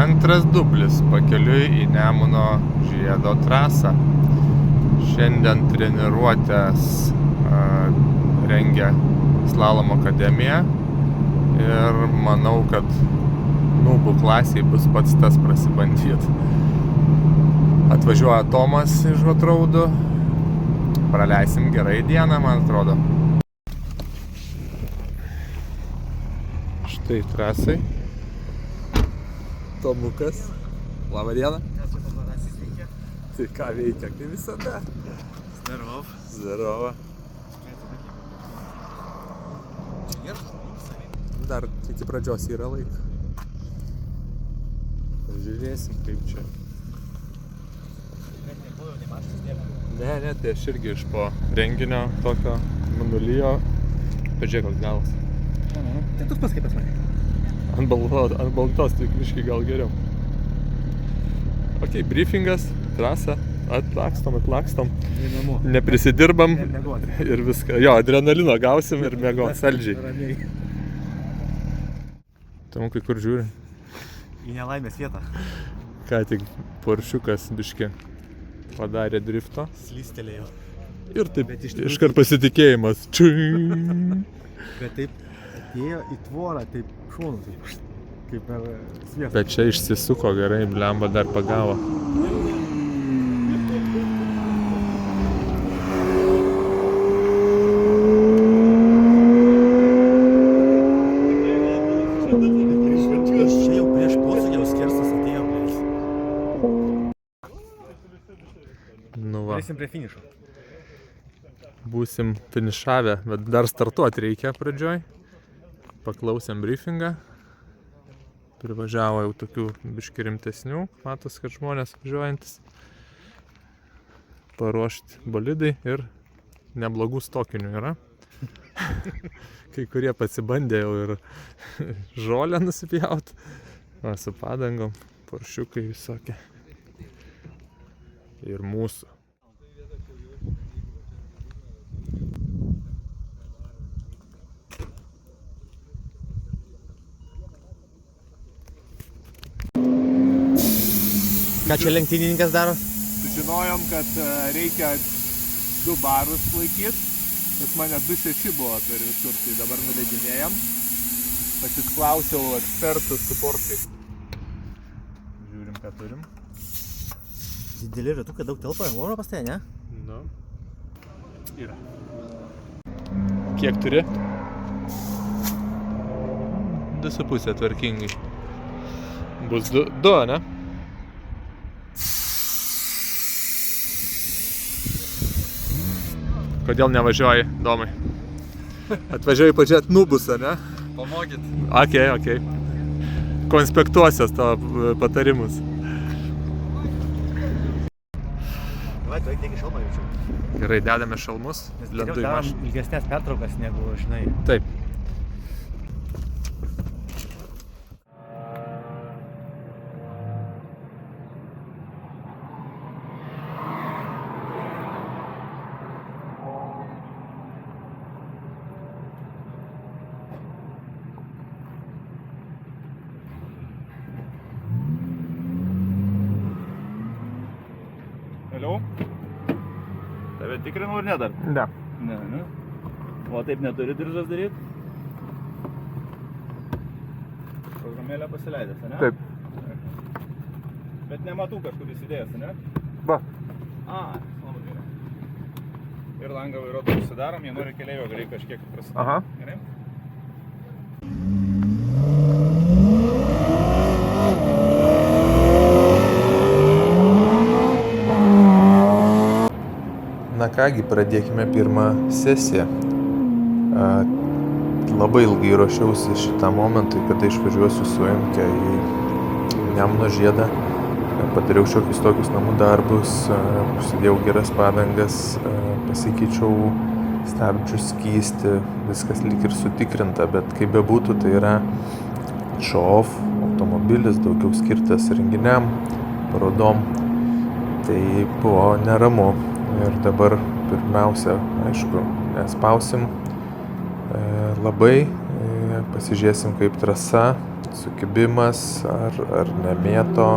Antras dublis pakeliui į Nemuno žiedo trasą. Šiandien treniruotės rengia Slalomo akademija ir manau, kad nūbų klasiai bus pats tas prasibandyti. Atvažiuoja Tomas iš Hotraudų, praleisim gerai dieną, man atrodo. Štai trasai. Tomukas. Labą dieną. Tai ką veikia, kaip visada. Zdarov. Zdarova. Dar iki pradžios yra laiko. Pažiūrėsim, kaip čia. Ne, tai aš irgi iš po renginio tokio manulijo. Pažiūrėk, koks galas. Tai tu pas kaip pas mane. Ant baltos, tai miškai gal geriau. Ok, briefingas, trasa, atlakstom. Neprisidirbam ir viską. Jo, adrenalino gausim ir miegot saldžiai. Tomukai, kur žiūri? Į nelaimės vietą. Ką tik Poršiukas biški padarė drifto. Slystelėjo. Ir taip iškart pasitikėjimas. Bet taip atėjo į tvorą, taip šonu, kaip per sviestą. Bet čia išsisuko gerai, blemba dar pagavo. Čia jau prieš posūdį jau skersas atėjo. Nu va, Eisim prie finišo. būsim finišavę, bet dar startuoti reikia pradžioj. Paklausėm briefingą. Privažiavo jau tokių biški rimtesnių. Matos, kad žmonės važiuojantis. Paruošti bolidai ir neblogų stokinių yra. Kai kurie pasibandė jau ir žolę nusipjaut. Va, su padangom, poršiukai visokie. Ir mūsų. Ką čia lenktynininkas daro? Sužinojom, kad reikia 2 barus laikyti, nes mane 2.6 buvo per visur, tai dabar nuleidinėjam. Pasisklausiau ekspertų suportai. Žiūrim, ką turim. Didelį ratuką daug telpa, oro pas tai, ne? Nu. Yra. Kiek turi? 2,5 tvarkingai. Bus 2, ne? Kodėl nevažiuoji, Domai? Atvažiuoji pažiūrėti nubusą, ne? Pamokyt. Ok. Konspektuosios tavo patarimus. Vai, tu eik šalmą jaučiu. Gerai, dedame šalmus. Nes Lendu į darom mašiną. ilgesnės pertraukas negu, žinai. Taip. Vėliau? Tave tikrinau ar ne dar? Ne. Ne. O taip neturi diržas daryti? Programėlę pasileidęs, ne? Taip. Bet nematau kažkur įsidėjęs, ne? Va. Labai gerai. Ir langą vairuotojų užsidarom, jie nori keleivio gerai kažkiek prasidėti. Aha. Gerai? Na kągi, pradėkime pirmą sesiją. Labai ilgai ruošiausi šitam momentui, kada išvažiuosiu su Emke į Nemuno žiedą. Padariau šiokius tokius namų darbus, užsidėjau geras padangas, pasikeičiau stabdžius, skystį, viskas lyg ir sutikrinta, bet kaip bebūtų, tai yra show-off automobilis, daugiau skirtas renginiam, parodom. Tai buvo neramu. Ir dabar pirmiausia, aišku, nespausim labai, pasižiūrėsim kaip trasa, sukibimas ar nemėto,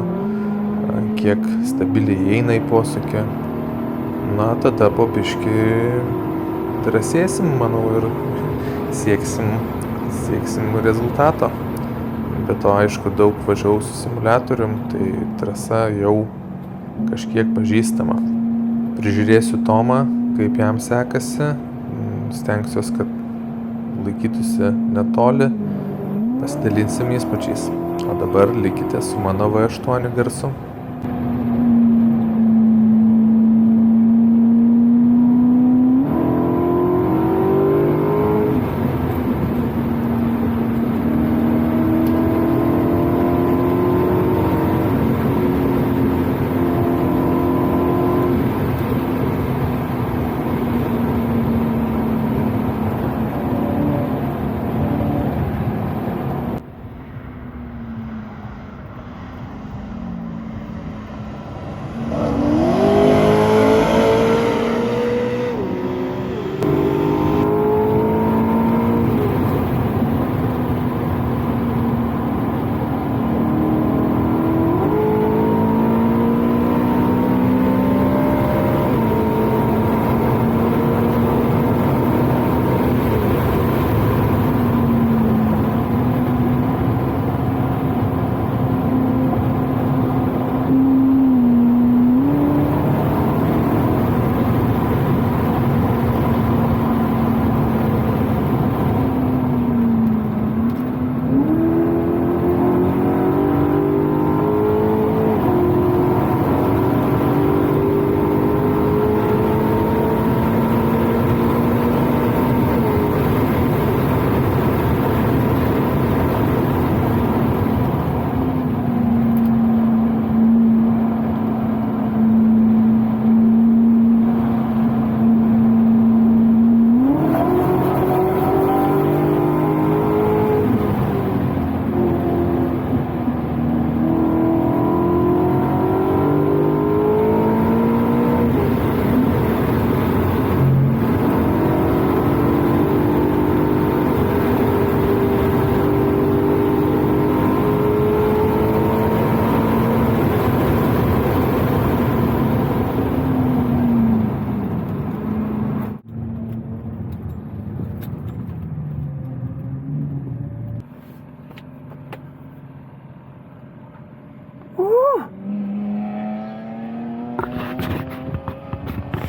kiek stabiliai eina į posūkį. Na, tada po biškį drąsėsim, manau, ir sieksim rezultato. Be to, aišku, daug važiavau su simuliatorium, tai trasa jau kažkiek pažįstama. Prižiūrėsiu Tomą, kaip jam sekasi, stengsiuos, kad laikytųsi netoli, pasidalinsim įspūdžiais. O dabar likite su mano V8 garsu.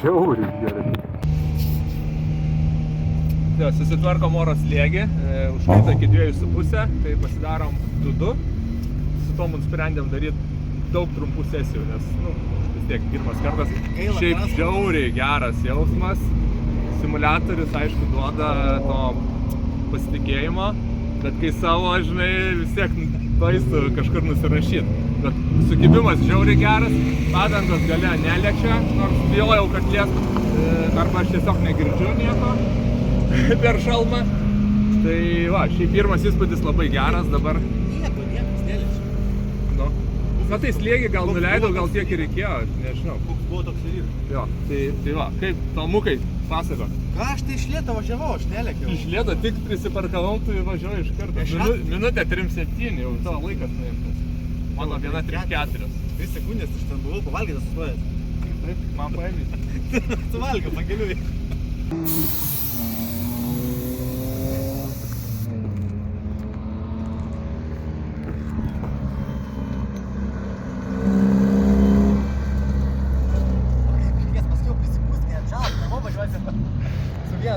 Žiauriai gerai. Susitvarkom oro slėgį, užkaita iki 2,5, tai pasidarom 2-2. Su tomu nusprendėm daryti daug trumpų sesijų, nes vis tiek pirmas kartas. Šiaip žiauriai geras jausmas. Simuliatorius, aišku, duoda to pasitikėjimo, bet kai savo, žinai, vis tiek baisu kažkur nusirašyti. Bet sukibimas žiauriai geras, padangos gale neliečia, nors bijojau, kad lies, arba aš tiesiog negirdžiu nieko per šalmą. Tai va, šiaip pirmas įspūdis labai geras dabar. Niekas neliečia. Nu. Na tai slėgį gal nuleidau, gal tiek ir reikėjo, nežinau. Koks buvo toks ir yra. Jo, tai va, kaip Tomukai pasako. Ką aš tai iš Lieto važiavau, aš nelėkiau. Iš Lieto tik prisiparkavau, tu važiuoji iš karto. Minutė 3:07, jau tavo laikas nuimtas. Mano 1:34. 3 sekundės, aš ten buvau pavalgyti sustojęs. Taip, man paėmė. Suvalgiau, pakeliui.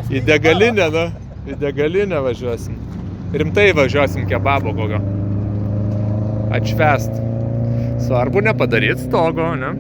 Į degalinę, nu. Į degalinę važiuosim. Rimtai važiuosim kebabo kokio. Atšvest. Svarbu nepadaryt stogo, ne?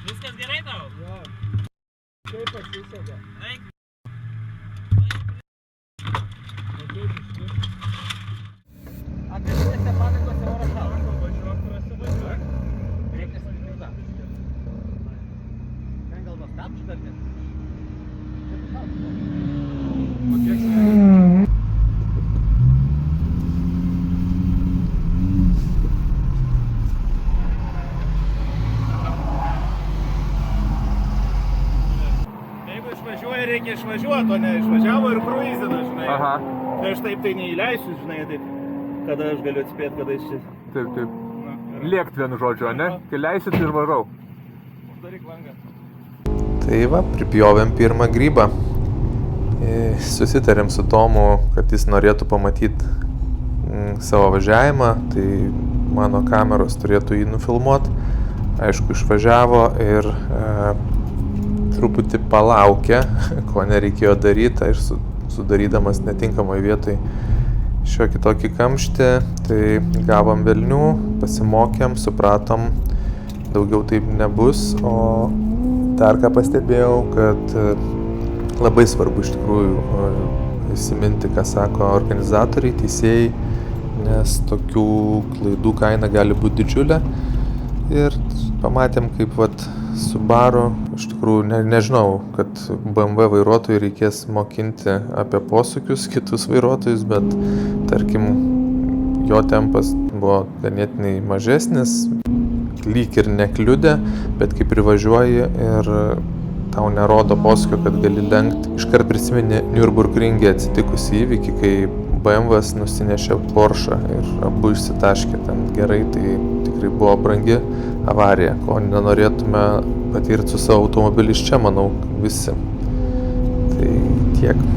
Viskas gerai tau? Jo. Kaip pasiseka? Eik. važiuoti, o ne išvažiavo ir kruizina, žinai. Aha. Tai aš taip tai neįleisiu, žinai, taip, kada aš galiu atspėti, kada iš čia. Taip. Na, Liekt vienu žodžiu, ne? Kai leisit ir varau. Uždaryk langą. Tai va, pripjovėm pirmą grybą. Susitarėm su Tomu, kad jis norėtų pamatyti savo važiavimą, tai mano kameros turėtų jį nufilmuoti. Aišku, išvažiavo ir truputį palaukė, ko nereikėjo daryti, ir sudarydamas netinkamoj vietoj šiokį tokį kamštį, tai gavom velnių, pasimokėm, supratom, daugiau taip nebus, o dar ką pastebėjau, kad labai svarbu iš tikrųjų įsiminti, ką sako organizatoriai, teisėjai, nes tokių klaidų kaina gali būti didžiulė. Ir pamatėm, kaip vat Subaru, iš tikrųjų nežinau, kad BMW vairuotojai reikės mokinti apie posūkius kitus vairuotojus, bet tarkim jo tempas buvo ganėtinai mažesnis, lyg ir nekliudė, bet kai privažiuoji ir tau nerodo posūkio, kad gali lenkt. Iškart prisimeni Nürburgringe atsitikusį įvykį, kai BMW'as nusinešė Porsche ir abu išsitaškė ten gerai, tai tikrai buvo brangi avarija, ko nenorėtume patirti su savo automobiliais čia, manau, visi. Tai tiek.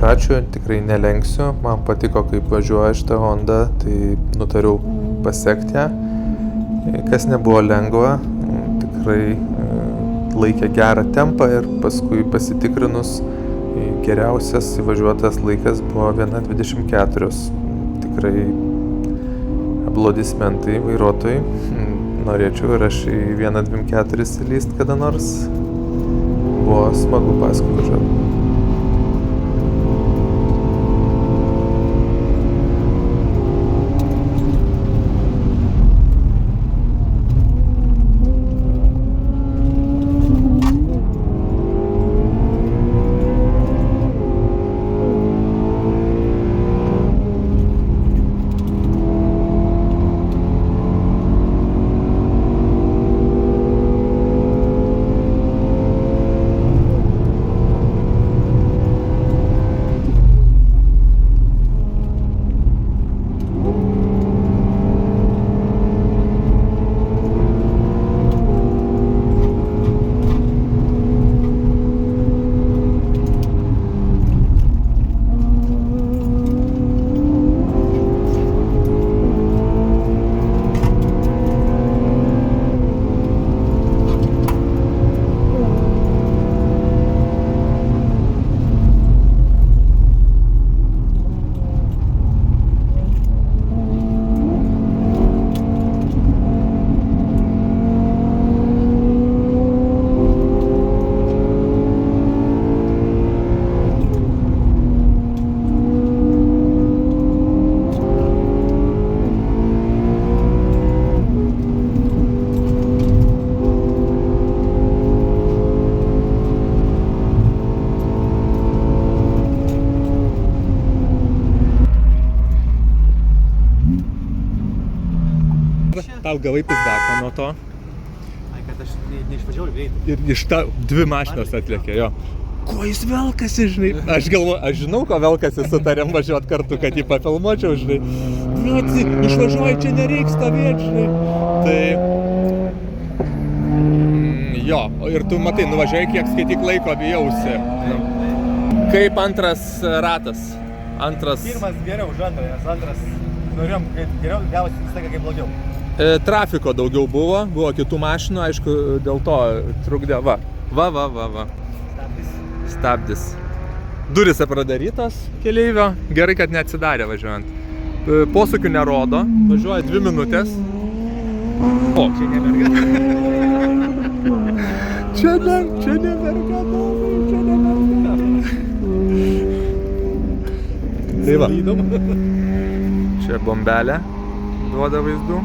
Ačiū, tikrai nelenksiu, man patiko, kaip važiuoja šitą Honda, tai nutariau pasekti ją, kas nebuvo lengva, tikrai laikė gerą tempą ir paskui pasitikrinus geriausias įvažiuotas laikas buvo 1:24, tikrai aplodismentai vairuotojai, norėčiau ir aš į 1:24 įlyst kada nors, buvo smagu paskui važiuoti. Tau gavai pizdako nuo to. Ai, kad aš neišvažiavau greitai. Ir iš ta dvi mašinos atlėkė, jo. Ko jis velkasi, žinai? Aš galvoju, aš žinau, ko velkasi, sutarėm važiuot kartu, kad jį papilmuočiau, žinai. Liuci, išvažiuoji, čia nereiks stovėti, žinai. Tai... Jo, ir tu matai, nuvažiuoji, kiek skaityk laiko bijausi. Kaip antras ratas? Antras... Pirmas geriau už antrą, nes antras norėjom kaip geriau, gavosi visą laiką kaip blogiau. Trafiko daugiau buvo kitų mašinų, aišku, dėl to trukdė. Va. Stabdis. Durys pradarytos keleivio, gerai, kad neatsidarė važiuojant. Posūkių nerodo, važiuoja 2 minutės. O, Čia ne merga. čia ne merga, čia ne merga. Tai va, čia bombelė duoda vaizdų.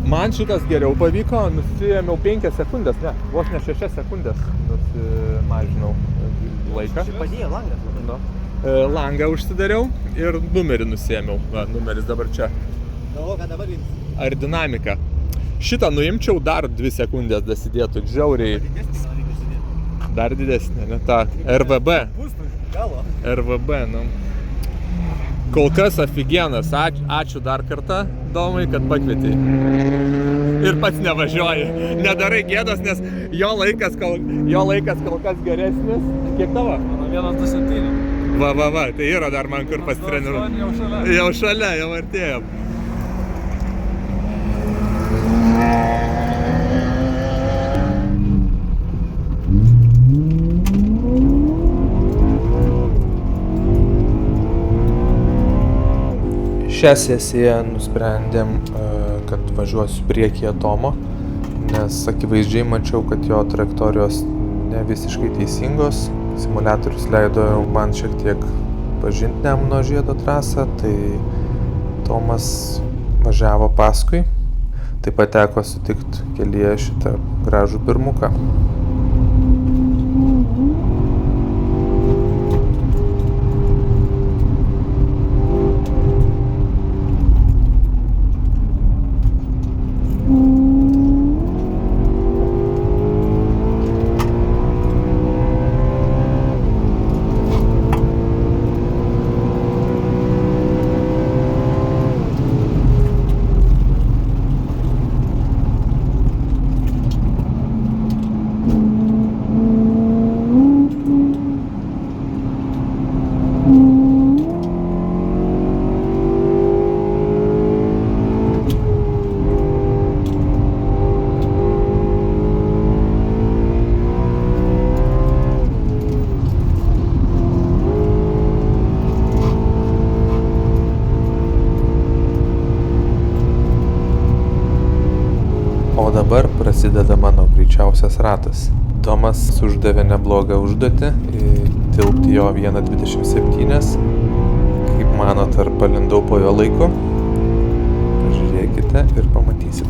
Man šitas geriau pavyko, nusiėmiau 5 sekundės, ne, vos ne 6 sekundės nusimažinau laiką. Čia padėjo langas labai. No. Langą užsidariau ir numerį nusiėmiau. Va, numeris dabar čia. Galvoju, kad dabar jums. Aerodinamika. Šitą nuimčiau, dar 2 sekundės dasidėtų, žiauriai. Didesnis reikia sudėti. Dar didesnė, ne ta RVB. Pustų galo. RVB, nu. Kol kas afigienas, ačiū dar kartą, Domai, kad pakvietei. Ir pats nevažiuoji, nedarai gėdos, nes jo laikas kol kas geresnis. Kiek tavo? Mano 1.27. Va, tai yra dar man kur pasitreniruoti. Jau šalia, jau artėjom. Šią sesiją nusprendėm, kad važiuosiu priekyje Tomo, nes akivaizdžiai mačiau, kad jo trajektorijos ne visiškai teisingos. Simuliatorius leido man šiek tiek pažinti Nemuno žiedo trasą, tai Tomas važiavo paskui. Taip pat teko sutikti kelyje šitą gražų pirmuką. O dabar prasideda mano greičiausias ratas. Tomas uždavė neblogą užduotį tilpti jo 1.27. Kaip manot, ar palindau po jo laiko? Pažiūrėkite ir pamatysit.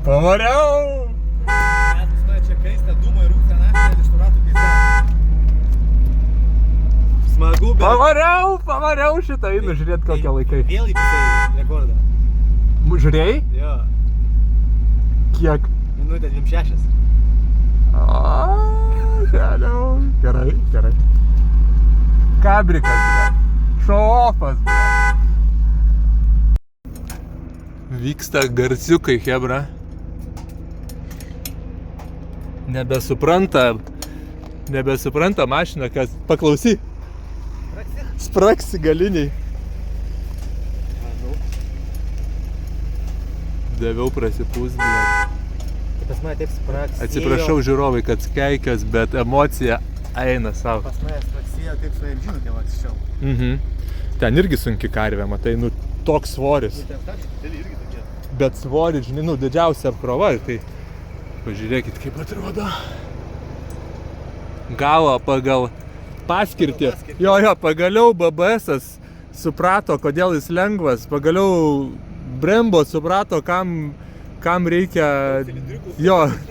Pavariau! Čia kaista, dūmai rūksta naktį, iš turatų pizda. Smagu, bet... Pavariau šitą, einu žiūrėt kokie laikai. Vėl įpisai rekordą. Žiūrėjai? Jo. Kiek? Minutė 26. Gerai. Kabrikas, ble. Šofas, ble. Vyksta garsiukai, hebra. Nebesupranta mašina, kas... Paklausy. Spraksi galiniai. Daviau prasipūs, ble. Pas mane taip spraksėjo. Atsiprašau žiūrovai, kad skeikios, bet emocija eina savo. Pas mane spraksėjo kaip su Elžinutė anksčiau. Ten irgi sunki karvė, matai, toks svoris. Bet svoris, žinai, didžiausia apkrova, tai pažiūrėkit, kaip atrodo. Gavo pagal paskirtį. Jo, pagaliau BBS-as suprato, kodėl jis lengvas. Pagaliau Brembo suprato, kam reikia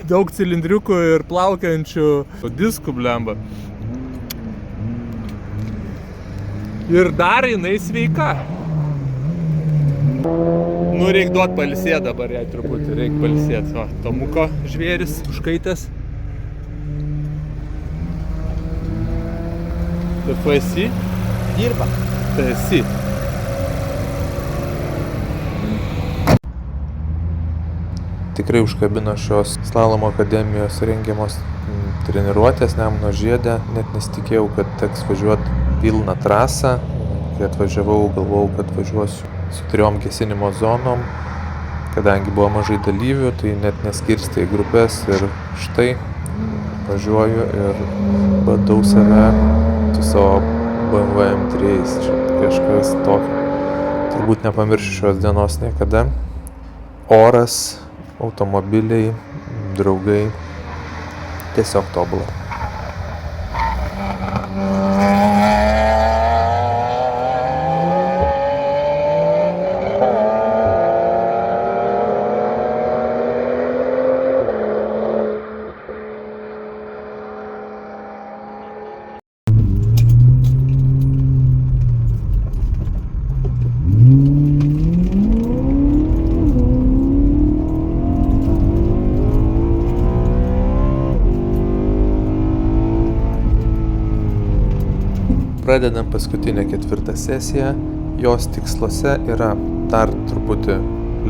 daug cilindriukų ir plaukiančių diskų blemba. Ir dar jinai sveika. Reik duot pailsėt dabar jai truputį, reik pailsėt. O, Tomuko žvėris užkaitęs. TFSI? Dirba. TSI. Tikrai užkabino šios slalomo akademijos rengiamos treniruotės Nemuno Žiede. Net nesitikėjau, kad teks važiuoti pilną trasą. Kai atvažiavau, galvojau, kad važiuosiu su 3 gesinimo zonom. Kadangi buvo mažai dalyvių, tai net neskirstė į grupės ir štai važiuoju ir bandau save su savo BMW M3. Čia kažkas tokio. Turbūt nepamiršiu šios dienos niekada. Oras, automobiliai, draugai, tiesiog tobula. Pradedam paskutinę 4 sesiją. Jos tiksluose yra dar truputį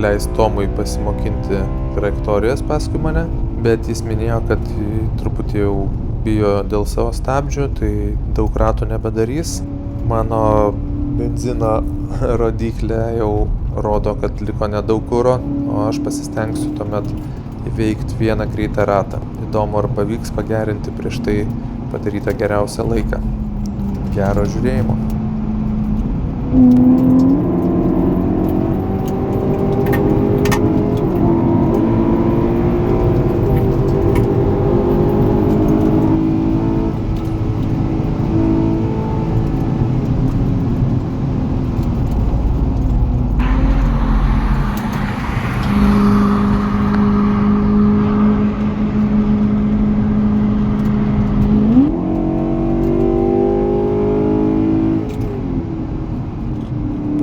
leis Tomui pasimokinti trajektorijas paskui mane, bet jis minėjo, kad truputį jau bijo dėl savo stabdžių, tai daug ratų nebedarys. Mano benzino rodiklė jau rodo, kad liko nedaug kuro, o aš pasistengsiu tuomet įveikti vieną greitą ratą. Įdomu, ar pavyks pagerinti prieš tai padarytą geriausią laiką. Gero žiūrėjimo.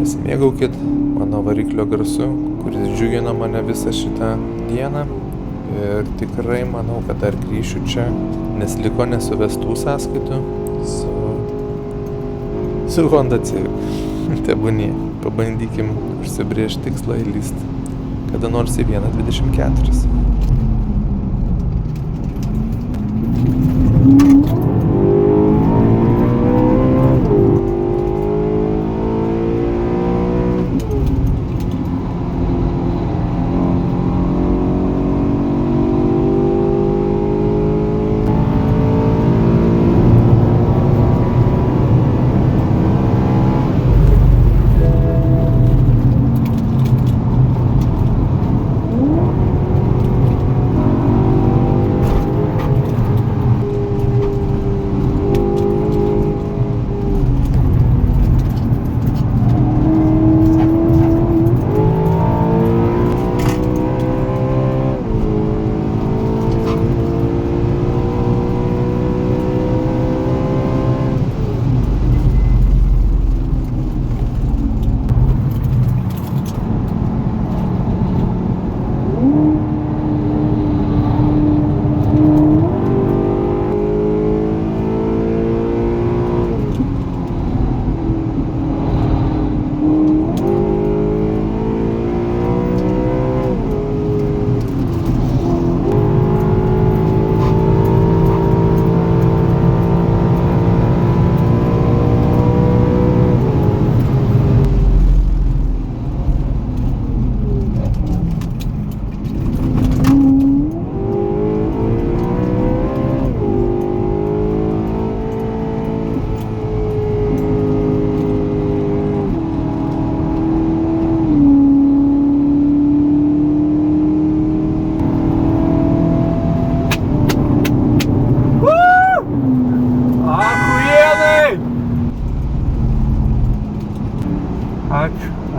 Pasimėgaukit mano variklio garsu, kuris džiugino mane visą šitą dieną. Ir tikrai manau, kad dar grįšiu čia, nes liko nesuvestų sąskaitų su Honda Civic. Tebūnie, pabandykim užsibrėžti tikslą įlysti kada nors į 1.24.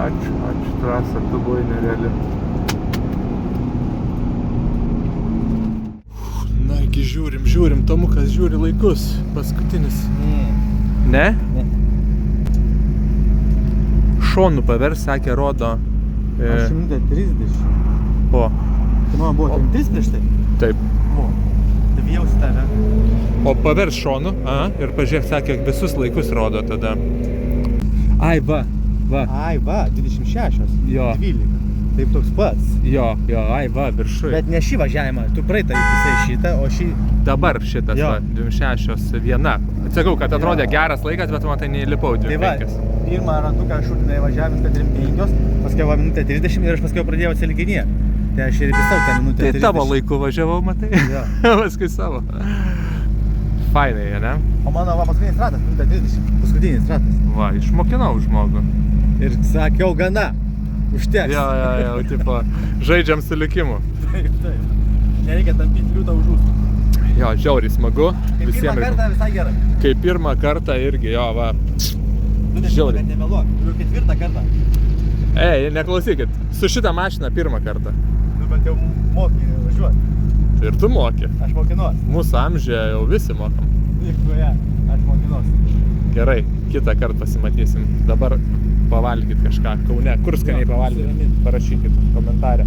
Ačiū, trasa, tu buvai nereali. Nagi žiūrim, Tomukas žiūri laikus, paskutinis. Ne? Ne. Šonų pavers, sakė, rodo. 130. O, Tai man buvo 3 prieš tai. taip. O, tai bijausi tave. O pavers šonų, ir pažiūrėk, sakė, visus laikus rodo tada. Ai, va. Ai, va, 26. Jo. 12. Taip toks pats. Jo, ai, va, viršui. Bet ne šį važiavimą, tu praeitą įpisai šitą, o šį... Dabar šitas, Jo. va, 26 viena. Sakau, kad atrodė geras laikas, bet man tai neįlipau Tai va, 25. pirmą ratuką šūtinai važiavim 35, paskui va minutę 30 ir aš paskui pradėjau atsiliginėti. Tai aš ir įpisau tą minutę Tai 30. tavo laiku važiavau, matai? Jo. Paskui savo. Fainai, ne? O mano va paskutinis ratas, minutę 30. Paskutinis ratas. Va, išmokinau žmogų. Ir sakiau gana. Užteks. Jo, tipo, žaidžiam su likimu. Taip. Nereikia tampyti liūtą už ūsų. Jo, žiauriai smagu. Kaip pirmą kartą visai gerai. Kaip pirmą kartą irgi, jo, va. Žiauriai. Kad nemeluok, jau 4 kartą. Ei, neklausykit, su šitą mašiną pirmą kartą. Nu, bet jau moki važiuoti. Ir tu moki. Aš mokinuos. Mūsų amžiuje jau visi mokam. Lietuvoje, aš mokinuos. Gerai, kitą kartą pasimatysim. Dabar pavalgyt kažką Kaune. Kur skaniai pavalgyt? Parašykit komentarę.